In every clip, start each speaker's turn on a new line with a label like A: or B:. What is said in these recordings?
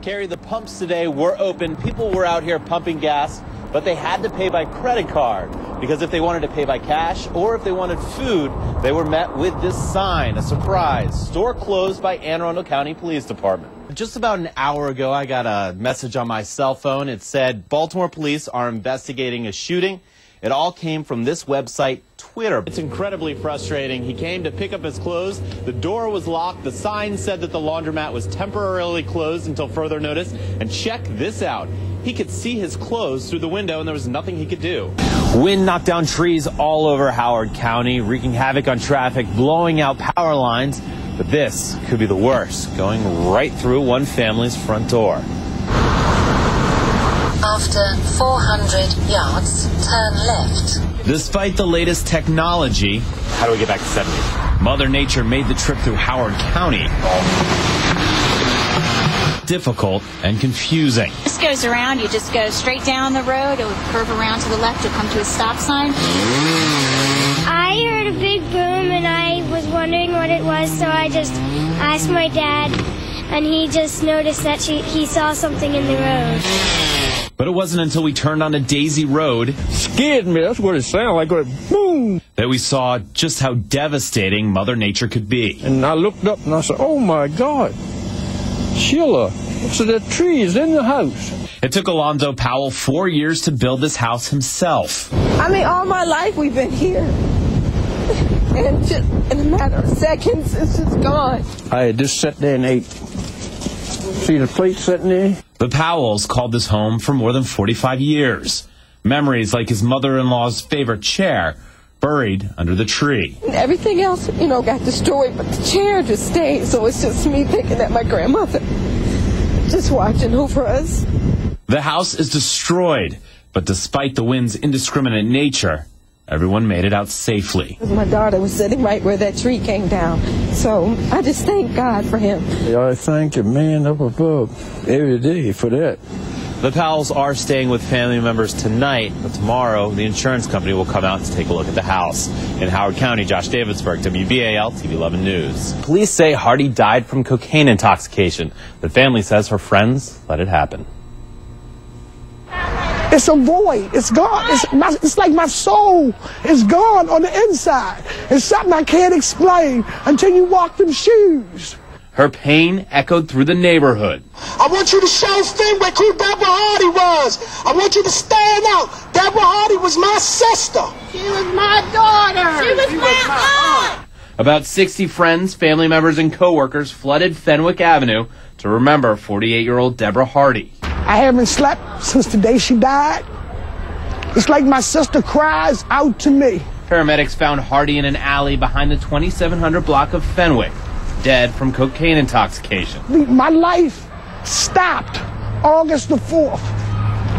A: Carrie, the pumps today were open. People were out here pumping gas, but they had to pay by credit card because if they wanted to pay by cash or if they wanted food, they were met with this sign, a surprise. Store closed by Anne Arundel County Police Department. Just about an hour ago, I got a message on my cell phone. It said Baltimore police are investigating a shooting. It all came from this website, Twitter. It's incredibly frustrating. He came to pick up his clothes. The door was locked. The sign said that the laundromat was temporarily closed until further notice. And check this out. He could see his clothes through the window, and there was nothing he could do. Wind knocked down trees all over Howard County, wreaking havoc on traffic, blowing out power lines. But this could be the worst, going right through one family's front door.
B: After 400 yards, turn left.
A: Despite the latest technology, how do we get back to 70? Mother Nature made the trip through Howard County difficult and confusing.
C: This goes around, you just go straight down the road, it'll curve around to the left, you'll come to a stop sign.
D: I heard a big boom and I was wondering what it was, so I just asked my dad, and he just noticed that he saw something in the road.
A: But it wasn't until we turned onto Daisy Road,
E: scared me, that's what it sounded like, boom,
A: that we saw just how devastating Mother Nature could be.
E: And I looked up and I said, oh my God, Sheila, so the tree is in the house.
A: It took Alonzo Powell 4 years to build this house himself.
F: I mean, all my life we've been here. And just in a matter of seconds, it's just gone.
E: I had just sat there and ate. See the plate sitting there?
A: The Powells called this home for more than 45 years. Memories like his mother-in-law's favorite chair buried under the tree.
F: And everything else, got destroyed, but the chair just stayed. So it's just me thinking that my grandmother just watching over us.
A: The house is destroyed, but despite the wind's indiscriminate nature, everyone made it out safely.
F: My daughter was sitting right where that tree came down. So I just thank God for him.
E: I thank the man up above every day for that.
A: The Powells are staying with family members tonight, but tomorrow the insurance company will come out to take a look at the house. In Howard County, Josh Davidsburg, WBAL TV 11 News. Police say Hardy died from cocaine intoxication. The family says her friends let it happen.
G: It's a void. It's gone. It's like my soul is gone on the inside. It's something I can't explain until you walk them shoes.
A: Her pain echoed through the neighborhood.
G: I want you to show Fenwick who Deborah Hardy was. I want you to stand out. Deborah Hardy was my sister. She was my daughter.
D: She was my aunt.
A: About 60 friends, family members, and co-workers flooded Fenwick Avenue to remember 48-year-old Deborah Hardy.
G: I haven't slept since the day she died. It's like my sister cries out to me.
A: Paramedics found Hardy in an alley behind the 2700 block of Fenwick, dead from cocaine intoxication.
G: My life stopped August the 4th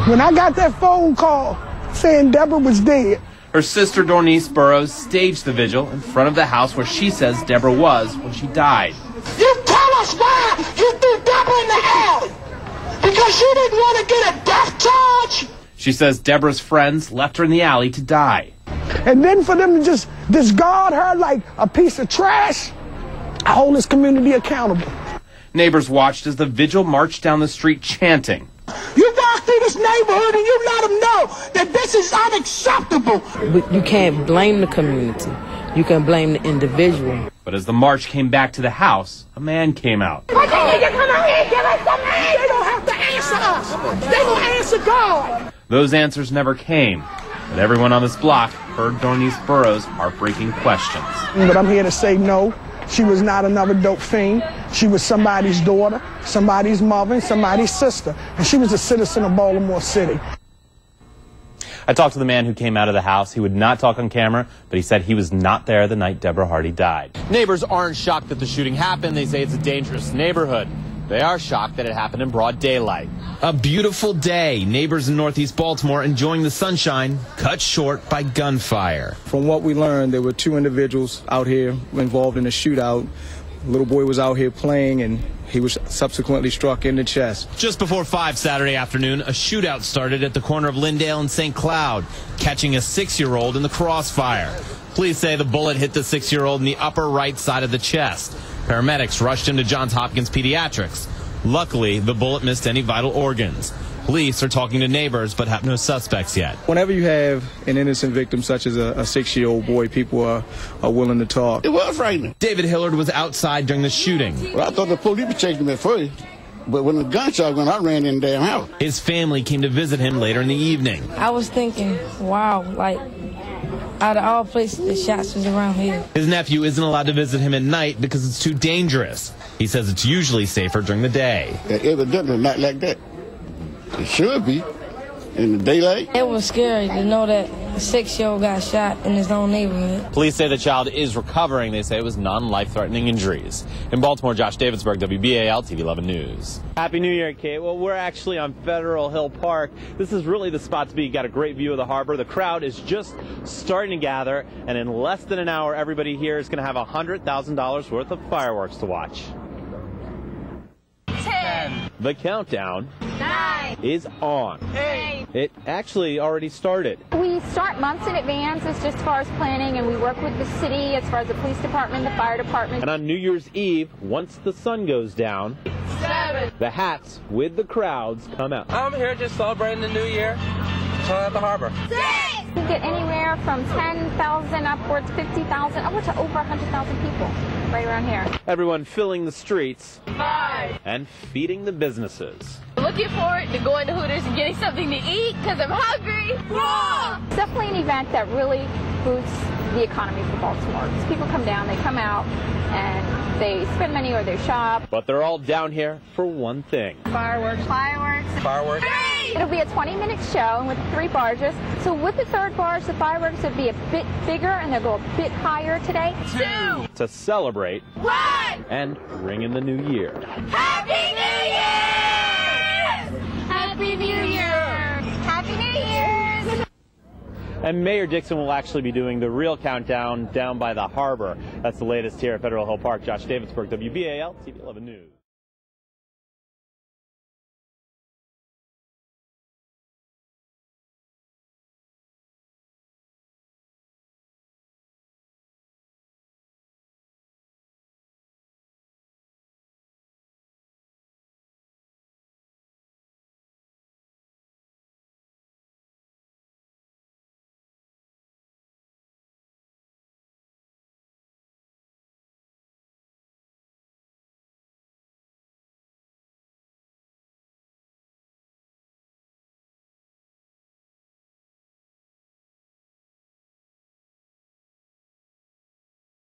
G: when I got that phone call saying Deborah was dead.
A: Her sister Dornice Burrows staged the vigil in front of the house where she says Deborah was when she died.
G: You tell us why you threw Deborah in the alley. Because she didn't want to get a death charge?
A: She says Deborah's friends left her in the alley to die.
G: And then for them to just discard her like a piece of trash, I hold this community accountable.
A: Neighbors watched as the vigil marched down the street chanting.
G: You walk through this neighborhood and you let them know that this is unacceptable.
H: But you can't blame the community. You can blame the individual.
A: But as the march came back to the house, a man came out.
G: Why can't you come out here and give us some answers? They don't have to answer us. They don't answer God.
A: Those answers never came, but everyone on this block heard Dornice Burrows' heartbreaking questions.
G: But I'm here to say no. She was not another dope fiend. She was somebody's daughter, somebody's mother, somebody's sister. And she was a citizen of Baltimore City.
A: I talked to the man who came out of the house. He would not talk on camera, but he said he was not there the night Deborah Hardy died. Neighbors aren't shocked that the shooting happened. They say it's a dangerous neighborhood. They are shocked that it happened in broad daylight. A beautiful day. Neighbors in Northeast Baltimore enjoying the sunshine, cut short by gunfire.
I: From what we learned, there were two individuals out here involved in a shootout. The little boy was out here playing, and he was subsequently struck in the chest.
A: Just before 5 Saturday afternoon, a shootout started at the corner of Lyndale and St. Cloud, catching a 6-year-old in the crossfire. Police say the bullet hit the 6-year-old in the upper right side of the chest. Paramedics rushed him to Johns Hopkins Pediatrics. Luckily, the bullet missed any vital organs. Police are talking to neighbors but have no suspects yet.
I: Whenever you have an innocent victim such as a 6-year-old boy, people are willing to talk.
J: It was frightening.
A: David Hillard was outside during the shooting.
J: Well, I thought the police were chasing me at first, but when the gunshot went, I ran in the damn house.
A: His family came to visit him later in the evening.
K: I was thinking, wow, like, out of all places, the shots was around here.
A: His nephew isn't allowed to visit him at night because it's too dangerous. He says it's usually safer during the day.
J: Evidently not like that. It should be in the daylight.
K: It was scary to know that a 6-year-old got shot in his own neighborhood.
A: Police say the child is recovering. They say it was non-life-threatening injuries. In Baltimore, Josh Davidsburg, WBAL TV 11 News. Happy New Year, Kate. Well, we're actually on Federal Hill Park. This is really the spot to be. You got a great view of the harbor. The crowd is just starting to gather, and in less than an hour, everybody here is going to have $100,000 worth of fireworks to watch.
L: 10.
A: The countdown
L: 9
A: is on.
L: 8.
A: It actually already started.
M: We start months in advance as just as far as planning, and we work with the city as far as the police department, the fire department.
A: And on New Year's Eve, once the sun goes down,
L: 7.
A: the hats with the crowds come out.
N: I'm here just celebrating the new year, chilling at the harbor.
M: 6. We get anywhere from 10,000 upwards, 50,000, upwards to over 100,000 people right around here.
A: Everyone filling the streets
L: 5.
A: and feeding the businesses.
L: Looking forward to going to Hooters and getting something to eat because I'm hungry. 4.
M: It's definitely an event that really boosts the economy for Baltimore. Because people come down, they come out, and they spend money or they shop.
A: But they're all down here for one thing.
M: Fireworks. Fireworks.
N: Fireworks.
M: 3. It'll be a 20-minute show with 3 barges. So with the 3rd barge, the fireworks will be a bit bigger and they'll go a bit higher today.
L: 2.
A: To celebrate
L: 1.
A: and ring in the new year.
L: Happy New Year!
M: Happy New Year! Happy New Year's!
A: And Mayor Dixon will actually be doing the real countdown down by the harbor. That's the latest here at Federal Hill Park. Josh Davidsburg, WBAL TV 11 News.